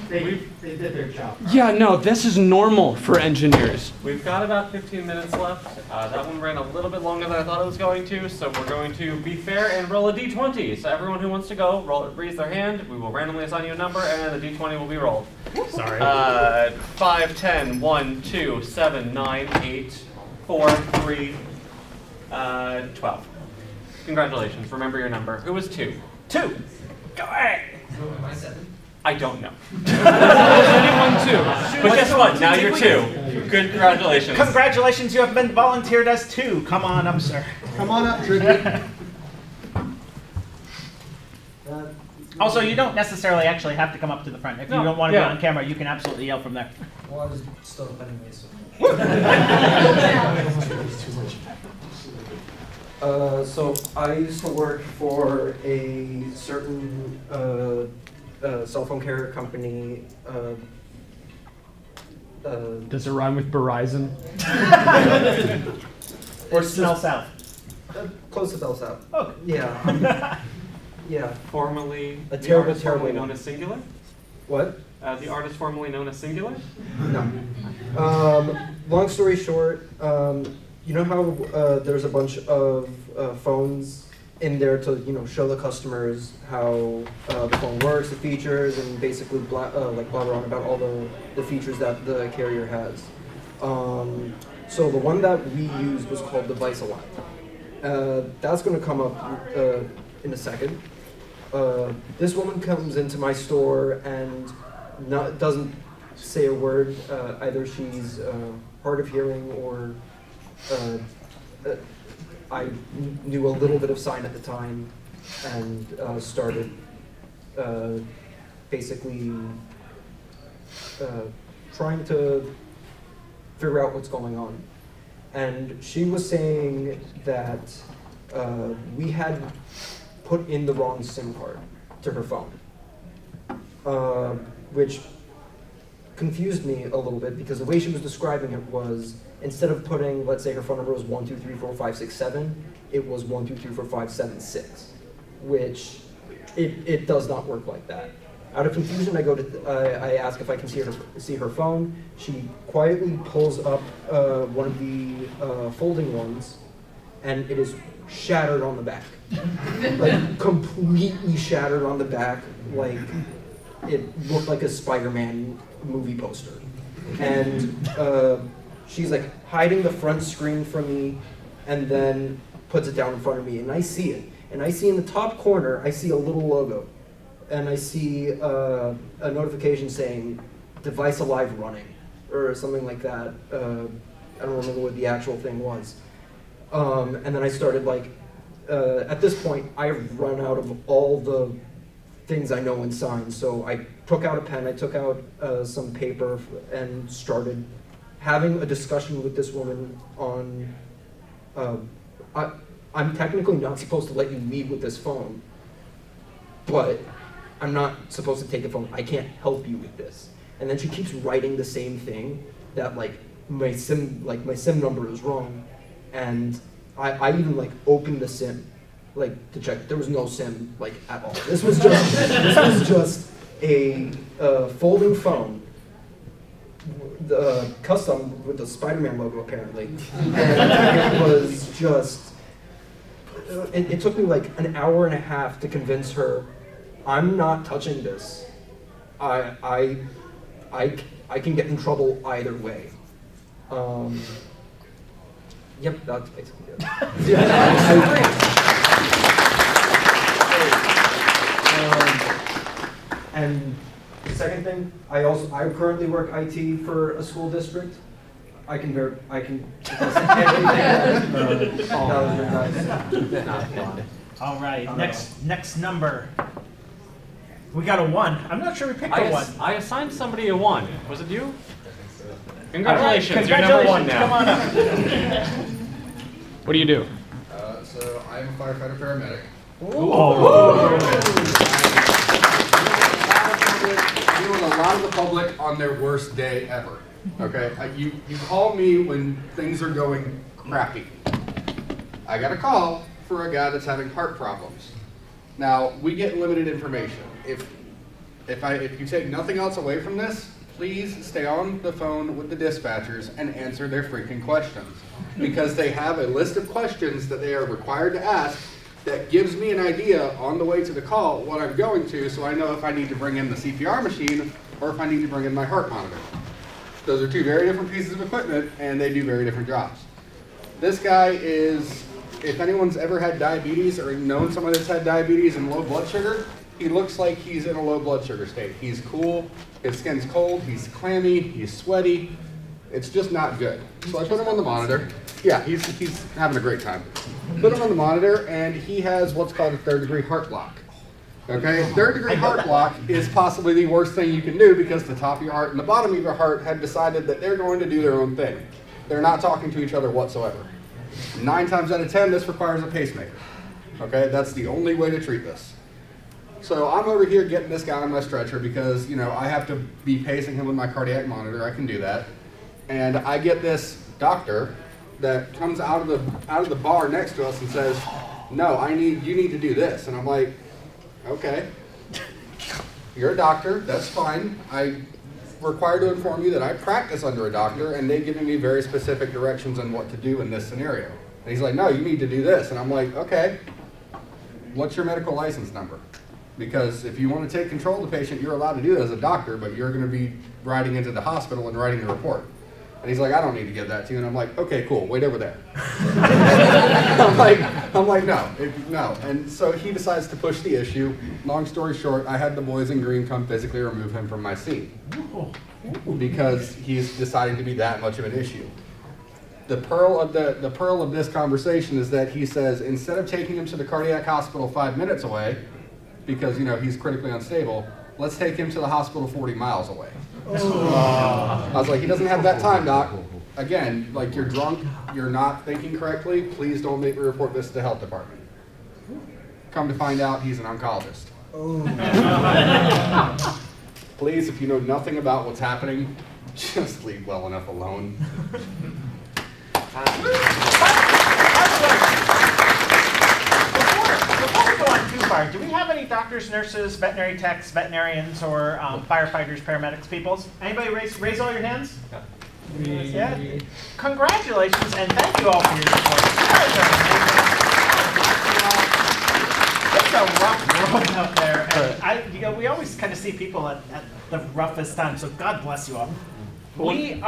They did their job. Yeah, no, this is normal for engineers. We've got about 15 minutes left. That one ran a little bit longer than I thought it was going to, so we're going to be fair and roll a d20. So everyone who wants to go, raise their hand. We will randomly assign you a number, and the d20 will be rolled. Sorry. 5, 10, 1, 2, 7, 9, 8, 4, 3, 12. Congratulations. Remember your number. Who was 2? 2. Go ahead. I don't know. Anyone too? But guess what? Now you're 2. Good, congratulations. Congratulations, you have been volunteered as 2. Come on up, sir. Come on up, Tricky. Also, you don't necessarily actually have to come up to the front. If you No, don't want to yeah. be on camera, you can absolutely yell from there. Well, I was still up anyway, so. So I used to work for a certain cell phone carrier company. Does it rhyme with Verizon? Or smell south. Close to Bell South. Oh. Yeah. Yeah. Formerly, A the terrible, artist formerly terrible known as Singular? What? The artist formerly known as Singular? No. Long story short, you know how there's a bunch of phones in there to show the customers how the phone works, the features, and basically blabber on about all the features that the carrier has. So the one that we used was called Device Alive. That's going to come up in a second. This woman comes into my store and doesn't say a word. Either she's hard of hearing or I knew a little bit of sign at the time and started basically trying to figure out what's going on. And she was saying that we had put in the wrong SIM card to her phone, which confused me a little bit because the way she was describing it was instead of putting, let's say her phone number was 1, 2, 3, 4, 5, 6, 7, it was 1, 2, 3, 4, 5, 7, 6, which it does not work like that. Out of confusion, I ask if I can see her phone. She quietly pulls up one of the folding ones, and it is shattered on the back, like completely shattered on the back, like it looked like a Spider-Man movie poster. And she's like hiding the front screen from me, and then puts it down in front of me, and I see it. And I see in the top corner, I see a little logo. And I see a notification saying "Device Alive running" or something like that. I don't remember what the actual thing was. And then I started at this point, I've run out of all the things I know in signs. So I took out a pen, I took out some paper, and started having a discussion with this woman on. I'm technically not supposed to let you leave with this phone, but I'm not supposed to take the phone. I can't help you with this. And then she keeps writing the same thing that my SIM number is wrong. And I even opened the SIM to check. There was no SIM at all. This was just a folding phone, custom with the Spider-Man logo apparently. And it was just it took me an hour and a half to convince her I'm not touching this. I can get in trouble either way. Yep, that's basically it. And the second thing, I currently work IT for a school district. I can All right, next number. We got a 1. I'm not sure we picked a 1. I assigned somebody a 1. Was it you? Congratulations, you're number one now. Come on up. What do you do? So I'm a firefighter paramedic. Deal with a lot of the public on their worst day ever. Okay, you call me when things are going crappy. I got a call for a guy that's having heart problems. Now we get limited information. If you take nothing else away from this, please stay on the phone with the dispatchers and answer their freaking questions. Because they have a list of questions that they are required to ask that gives me an idea on the way to the call what I'm going to, so I know if I need to bring in the CPR machine or if I need to bring in my heart monitor. Those are two very different pieces of equipment and they do very different jobs. This guy is, if anyone's ever had diabetes or known someone that's had diabetes and low blood sugar, he looks like he's in a low blood sugar state. He's cool, his skin's cold, he's clammy, he's sweaty. It's just not good. So I put him on the monitor. Yeah, he's having a great time. Put him on the monitor and he has what's called a 3rd degree heart block. Okay, 3rd degree heart block is possibly the worst thing you can do because the top of your heart and the bottom of your heart have decided that they're going to do their own thing. They're not talking to each other whatsoever. 9 times out of 10, this requires a pacemaker. Okay, that's the only way to treat this. So I'm over here getting this guy on my stretcher because, you know, I have to be pacing him with my cardiac monitor. I can do that. And I get this doctor that comes out of the bar next to us and says, "No, you need to do this." And I'm like, "Okay, you're a doctor, that's fine. I'm required to inform you that I practice under a doctor and they've given me very specific directions on what to do in this scenario." And he's like, "No, you need to do this." And I'm like, "Okay, what's your medical license number? Because if you want to take control of the patient, you're allowed to do that as a doctor, but you're going to be riding into the hospital and writing the report." And he's like, "I don't need to give that to you." And I'm like, "Okay, cool, wait over there." I'm like, no. And so he decides to push the issue. Long story short, I had the boys in green come physically remove him from my seat because he's deciding to be that much of an issue. The pearl of this conversation is that he says, instead of taking him to the cardiac hospital 5 minutes away, because, you know, he's critically unstable, let's take him to the hospital 40 miles away. I was like, he doesn't have that time, doc. Again, like, you're drunk, you're not thinking correctly, please don't make me report this to the health department. Come to find out, he's an oncologist. Please, if you know nothing about what's happening, just leave well enough alone. Before we go on too far, do we have any doctors, nurses, veterinary techs, veterinarians, or firefighters, paramedics, peoples? Anybody raise all your hands? Yeah. Congratulations and thank you all for your support. It's a rough world out there, and we always kind of see people at the roughest time. So God bless you all. We've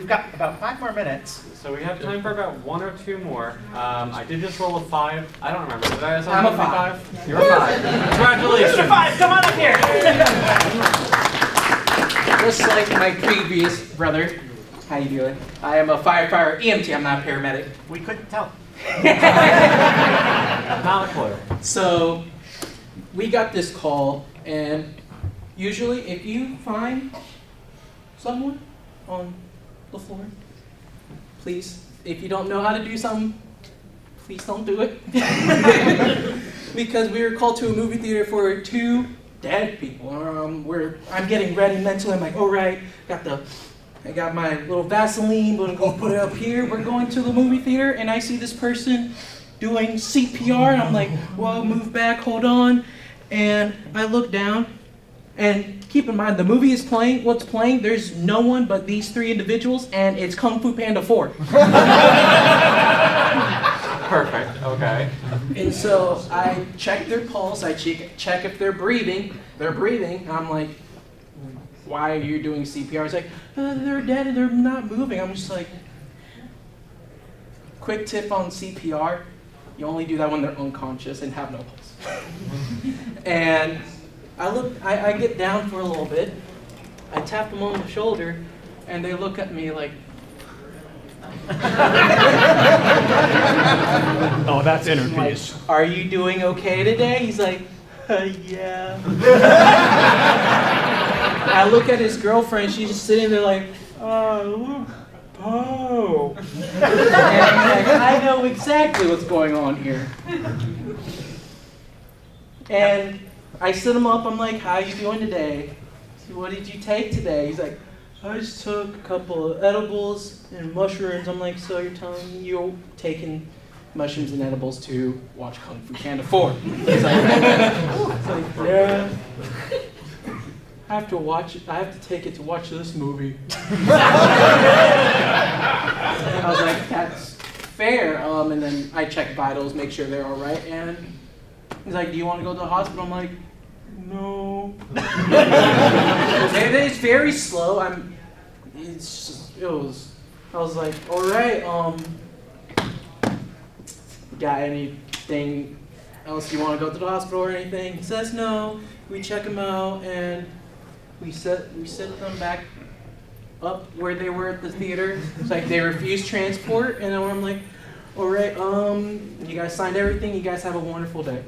got about 5 more minutes. So we have time for about 1 or 2 more. I did just roll a 5. I don't remember. Did I have I'm a 5? You're a 5. Congratulations. Mr. 5, come on up here. Just like my previous brother, how you doing? I am a firefighter EMT, I'm not a paramedic. We couldn't tell. Not a clue. So, we got this call, and usually if you find someone on the floor, please, if you don't know how to do something, please don't do it. Because we were called to a movie theater for 2 dead people. Where I'm getting ready mentally. I'm like, all right, I got my little Vaseline, gonna go put it up here. We're going to the movie theater, and I see this person doing CPR, and I'm like, well, move back, hold on. And I look down, and keep in mind, the movie is playing, what's playing, there's no one but these 3 individuals, and it's Kung Fu Panda 4. Perfect, okay. And so I check their pulse, I check if they're breathing. They're breathing, and I'm like, why are you doing CPR? It's like, they're dead and they're not moving. I'm just like, quick tip on CPR, you only do that when they're unconscious and have no pulse. And I get down for a little bit, I tap them on the shoulder, and they look at me like, Oh, that's inner like, peace. are you doing okay today? He's like, yeah. I look at his girlfriend, she's just sitting there like, Oh. And I'm like, I know exactly what's going on here. And I sit him up, I'm like, how you doing today? So what did you take today? He's like, I just took a couple of edibles and mushrooms. I'm like, so you're telling me you're taking mushrooms and edibles to watch Kung Fu Panda 4? He's like, yeah. I have to take it to watch this movie. I was like, that's fair. And then I check vitals, make sure they're all right. And he's like, do you want to go to the hospital? I'm like, no. It's very slow. I was like, all right. Got anything else you want to go to the hospital or anything? He says no. We check him out and we set them back up where they were at the theater. It's like they refused transport, and then I'm like, all right, you guys signed everything. You guys have a wonderful day.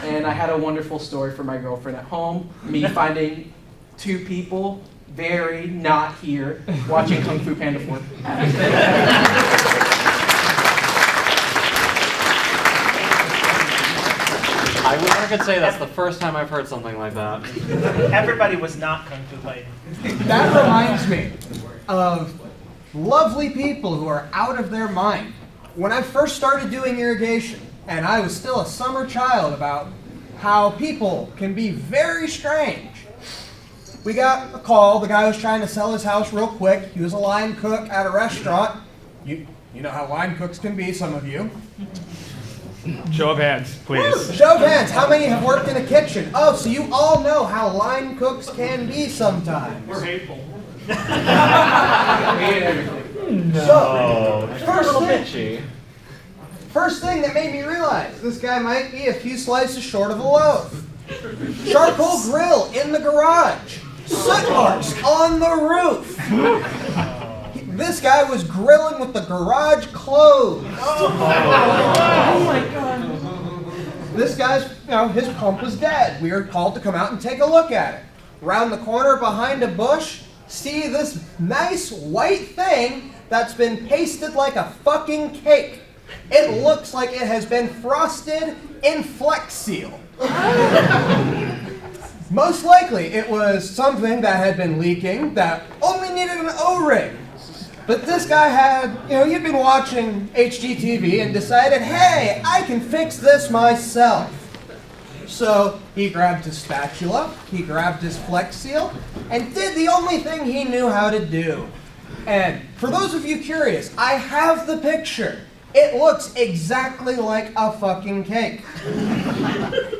And I had a wonderful story for my girlfriend at home. Me finding two people very not here watching Kung Fu Panda 4. I wish I could say that's the first time I've heard something like that. Everybody was not Kung Fu fighting. That reminds me of lovely people who are out of their mind. When I first started doing irrigation, and I was still a summer child, about how people can be very strange. We got a call. The guy was trying to sell his house real quick. He was a line cook at a restaurant. You know how line cooks can be, some of you. Show of hands, please. Show of hands. How many have worked in a kitchen? Oh, so you all know how line cooks can be sometimes. We're hateful. So, bitchy. first thing that made me realize this guy might be a few slices short of a loaf. Charcoal grill in the garage. Soot marks on the roof. This guy was grilling with the garage closed. Oh my God. This guy's, his pump was dead. We were called to come out and take a look at it. Round the corner behind a bush, see this nice white thing that's been pasted like a fucking cake. It looks like it has been frosted in Flex Seal. Most likely it was something that had been leaking that only needed an O-ring. But this guy had, he'd been watching HGTV and decided, hey, I can fix this myself. So he grabbed his spatula, he grabbed his Flex Seal, and did the only thing he knew how to do. And for those of you curious, I have the picture. It looks exactly like a fucking cake.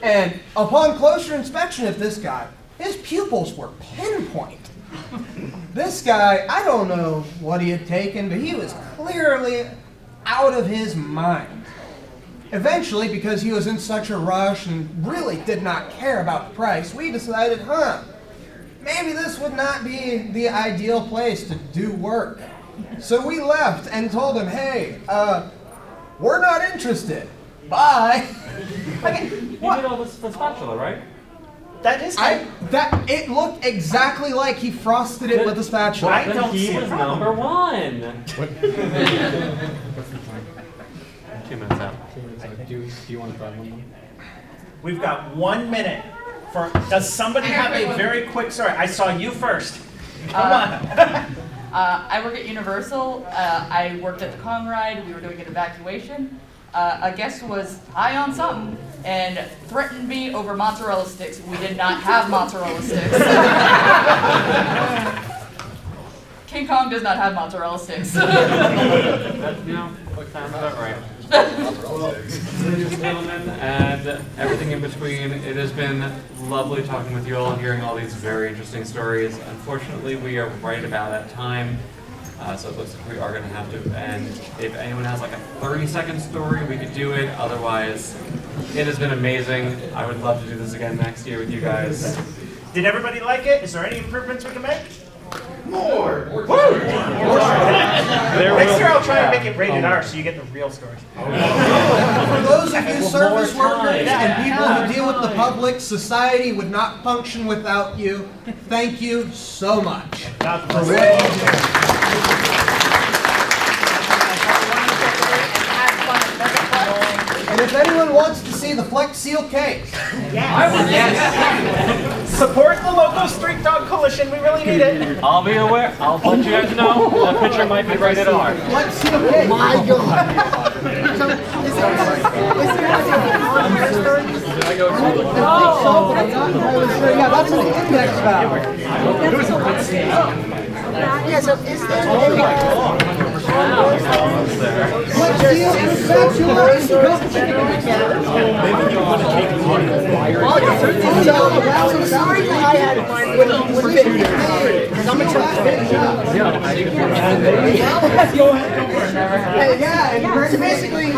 And upon closer inspection of this guy, his pupils were pinpoint. This guy, I don't know what he had taken, but he was clearly out of his mind. Eventually, because he was in such a rush and really did not care about the price, we decided, maybe this would not be the ideal place to do work. So we left and told him, hey, we're not interested. Bye. Okay, you did all this with spatula, right? That is. It looked exactly like he frosted it with a spatula. I don't he see was a problem. number one. 2 minutes out. Do you want to try one more? We've got 1 minute. Does somebody have a very quick story? I saw you first. Come on. I work at Universal. I worked at the Kong ride. We were doing an evacuation. A guest was high on something and threatened me over mozzarella sticks. We did not have mozzarella sticks. King Kong does not have mozzarella sticks. That sounds about right. Ladies and gentlemen, and everything in between, it has been lovely talking with you all and hearing all these very interesting stories. Unfortunately, we are right about at time, so it looks like we are going to have to end. If anyone has like a 30-second story, we could do it. Otherwise, it has been amazing. I would love to do this again next year with you guys. Did everybody like it? Is there any improvements we can make? More. Next year I'll try and make it rated R so you get the real stories. For those of you service workers and people who deal with the public. Society would not function without you. Thank you so much God for bless what you. you do. And if anyone wants to see the Flex Seal cake, Support the local Street Dog Coalition. We really need it. I'll be aware. I'll let you guys know. That picture might be rated R. Flex Seal cake. My God. So, is there Did I go too? so, but I'm not entirely sure. Yeah, that's an index valve. Yeah, so is there Flex Seal spatula So sorry that I had wouldn't fit because I'm a child. Yeah, and basically